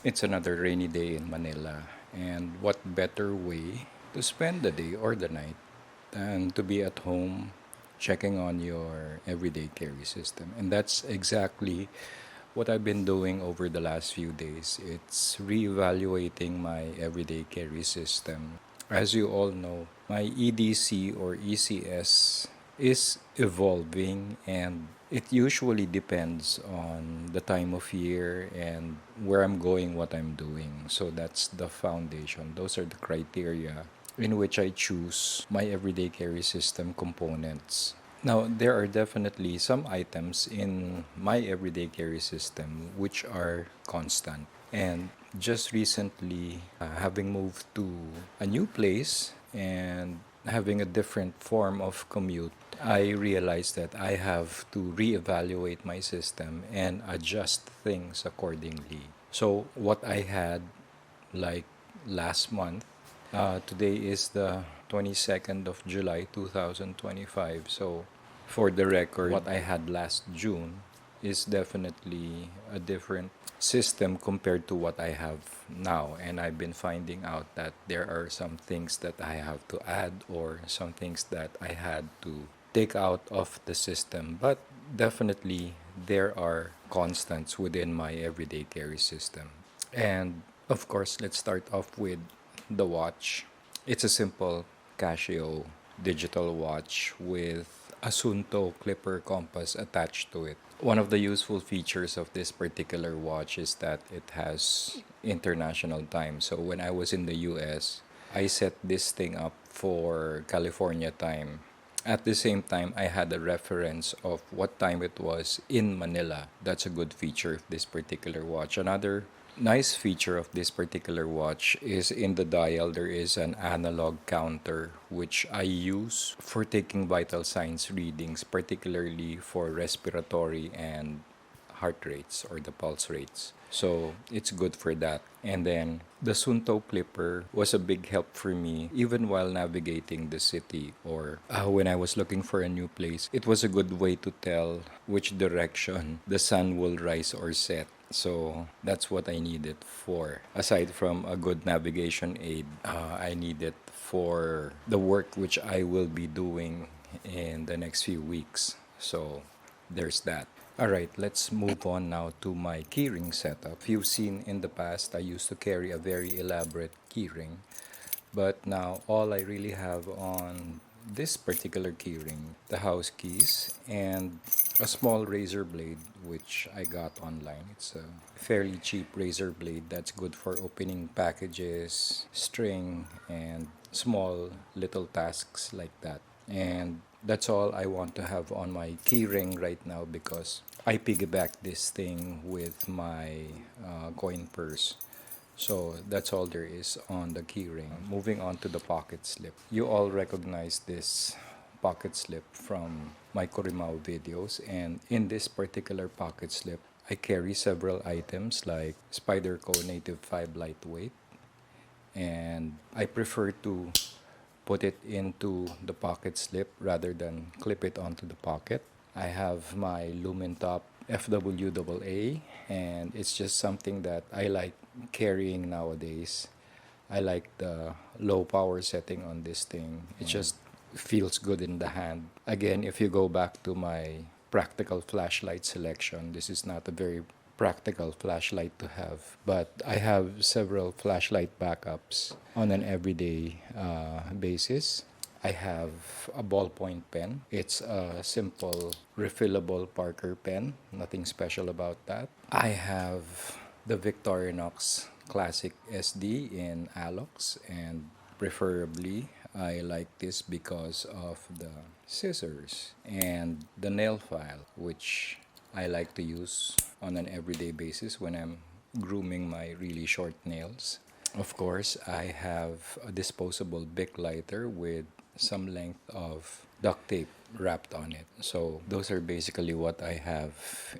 It's another rainy day in Manila, and what better way to spend the day or the night than to be at home checking on your everyday carry system? And that's exactly what I've been doing over the last few days. It's reevaluating my everyday carry system. As you all know, my EDC or ECS is evolving, and it usually depends on the time of year and where I'm going, what I'm doing. So that's the foundation. Those are the criteria in which I choose my everyday carry system components. Now, there are definitely some items in my everyday carry system which are constant. And just recently, having moved to a new place and having a different form of commute, I realized that I have to reevaluate my system and adjust things accordingly. So, what I had like last month, today is the 22nd of July 2025. So, for the record, what I had last June is definitely a different system compared to what I have now. And I've been finding out that there are some things that I have to add or some things that I had to take out of the system. But definitely, there are constants within my everyday carry system. And of course, let's start off with the watch. It's a simple Casio digital watch with a Sunto clipper compass attached to it. One of the useful features of this particular watch is that it has international time. So when I was in the US, I set this thing up for California time. At the same time, I had a reference of what time it was in Manila. That's a good feature of this particular watch. Another nice feature of this particular watch is in the dial there is an analog counter which I use for taking vital signs readings, particularly for respiratory and heart rates or the pulse rates. So it's good for that. And then the Sunto clipper was a big help for me even while navigating the city or when I was looking for a new place. It was a good way to tell which direction the sun will rise or set. So that's what I need it for. Aside from a good navigation aid, I need it for the work which I will be doing in the next few weeks. So there's that. Alright, let's move on now to my keyring setup. If you've seen in the past, I used to carry a very elaborate keyring, but now all I really have on this particular keyring, the house keys and a small razor blade which I got online. It's a fairly cheap razor blade that's good for opening packages, string, and small little tasks like that. And that's all I want to have on my keyring right now because I piggyback this thing with my coin purse. So that's all there is on the keyring. Moving on to the pocket slip. You all recognize this pocket slip from my Corimao videos, and in this particular pocket slip, I carry several items like Spyderco Native 5 Lightweight, and I prefer to put it into the pocket slip rather than clip it onto the pocket. I have my Lumen Top FWAA, and it's just something that I like carrying nowadays. I like the low power setting on this thing. It just feels good in the hand. Again, if you go back to my practical flashlight selection, this is not a very practical flashlight to have, but I have several flashlight backups on an everyday basis. I have a ballpoint pen. It's a simple refillable Parker pen, nothing special about that. I have the Victorinox Classic SD in Alox, and preferably I like this because of the scissors and the nail file, which I like to use on an everyday basis when I'm grooming my really short nails. Of course, I have a disposable Bic lighter with some length of duct tape wrapped on it. So those are basically what I have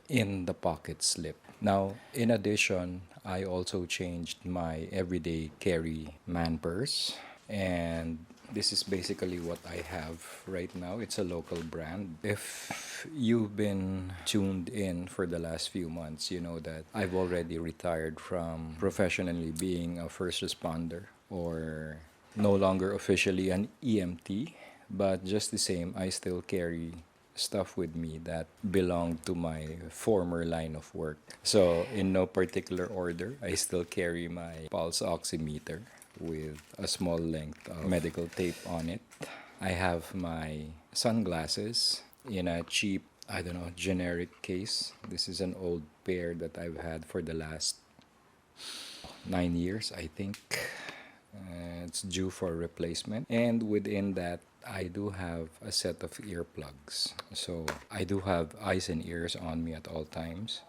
in the pocket slip. Now, in addition, I also changed my everyday carry man purse, and This is basically what I have right now. It's a local brand. If you've been tuned in for the last few months, you know that I've already retired from professionally being a first responder, or no longer officially an EMT, but just the same, I still carry stuff with me that belonged to my former line of work. So, in no particular order, I still carry my pulse oximeter with a small length of medical tape on it. I have my sunglasses in a cheap, I don't know, generic case. This is an old pair that I've had for the last 9 years, I think. It's due for replacement. And within that, I do have a set of earplugs. So I do have eyes and ears on me at all times.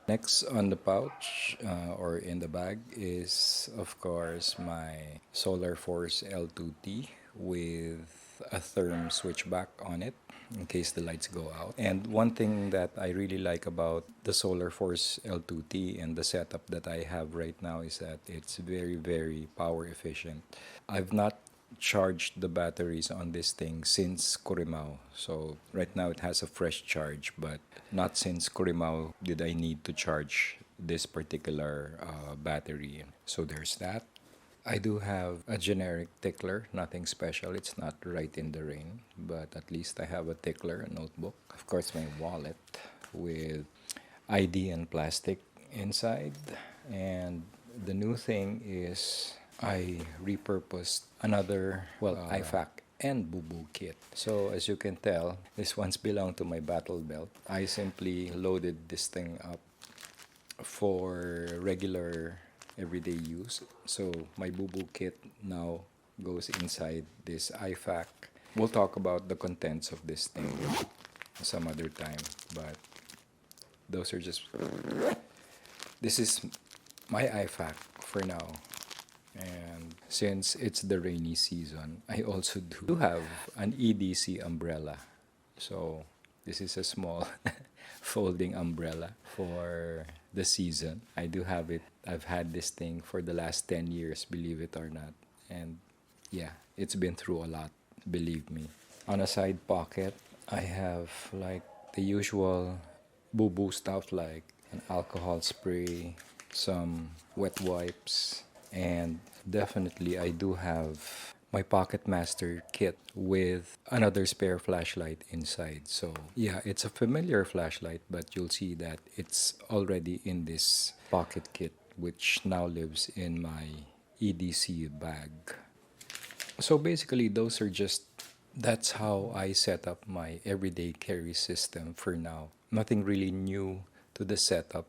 Next on the pouch or in the bag is, of course, my Solar Force L2T with a therm switchback on it in case the lights go out. And one thing that I really like about the Solar Force L2T and the setup that I have right now is that it's very, very power efficient. I've not charged the batteries on this thing since Corimao. So right now it has a fresh charge, but not since Corimao did I need to charge this particular battery. So there's that. I do have a generic tickler, nothing special. It's not right in the rain, but at least I have a tickler, a notebook. Of course, my wallet with ID and plastic inside. And the new thing is I repurposed another, IFAC and Boo kit. So as you can tell, this one's belong to my battle belt. I simply loaded this thing up for regular everyday use. So my Boo kit now goes inside this IFAC. We'll talk about the contents of this thing some other time, but those are just, this is my IFAC for now. And since it's the rainy season, I also do have an EDC umbrella. So this is a small folding umbrella for the season. I do have it. I've had this thing for the last 10 years, believe it or not. And yeah, it's been through a lot, believe me. On a side pocket, I have like the usual boo stuff like an alcohol spray, some wet wipes, and definitely I do have my Pocket Master kit with another spare flashlight inside. So yeah, it's a familiar flashlight, but you'll see that it's already in this pocket kit, which now lives in my EDC bag. So basically, that's how I set up my everyday carry system for now. Nothing really new to the setup.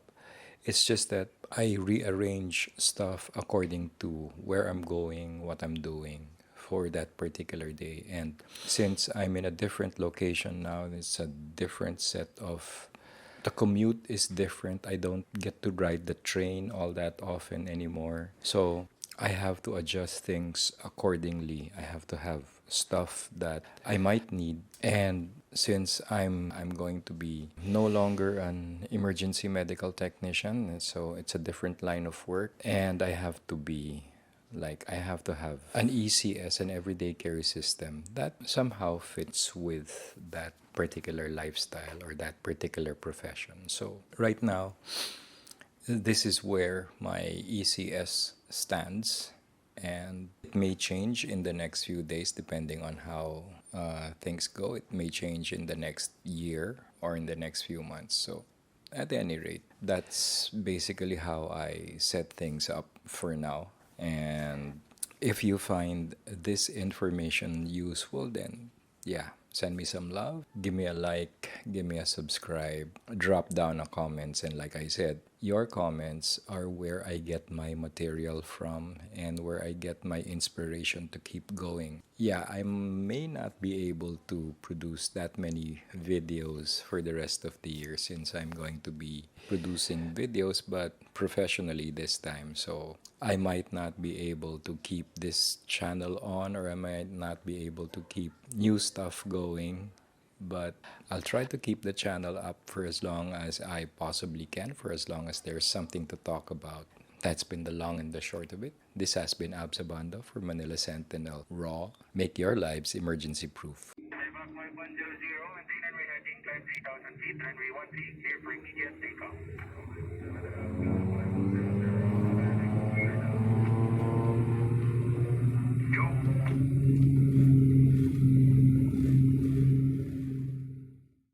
It's just that I rearrange stuff according to where I'm going, what I'm doing for that particular day. And since I'm in a different location now, it's a different set of, the commute is different. I don't get to ride the train all that often anymore. So I have to adjust things accordingly. I have to have stuff that I might need. And since I'm going to be no longer an emergency medical technician, so it's a different line of work, and I have to be I have to have an ECS, an everyday carry system that somehow fits with that particular lifestyle or that particular profession. So right now, this is where my ECS stands, and it may change in the next few days depending on how things go. It may change in the next year or in the next few months. So at any rate, that's basically how I set things up for now. And if you find this information useful, then yeah, send me some love, give me a like, give me a subscribe, drop down a comments. And like I said, your comments are where I get my material from and where I get my inspiration to keep going. Yeah, I may not be able to produce that many videos for the rest of the year since I'm going to be producing videos, but professionally this time. So I might not be able to keep this channel on, or I might not be able to keep new stuff going, but I'll try to keep the channel up for as long as I possibly can, for as long as there's something to talk about. That's been the long and the short of it. This has been Absabando for Manila Sentinel Raw. Make your lives emergency proof. 5100, maintain runway heading, climb 3,000 feet, runway 13, clear for immediate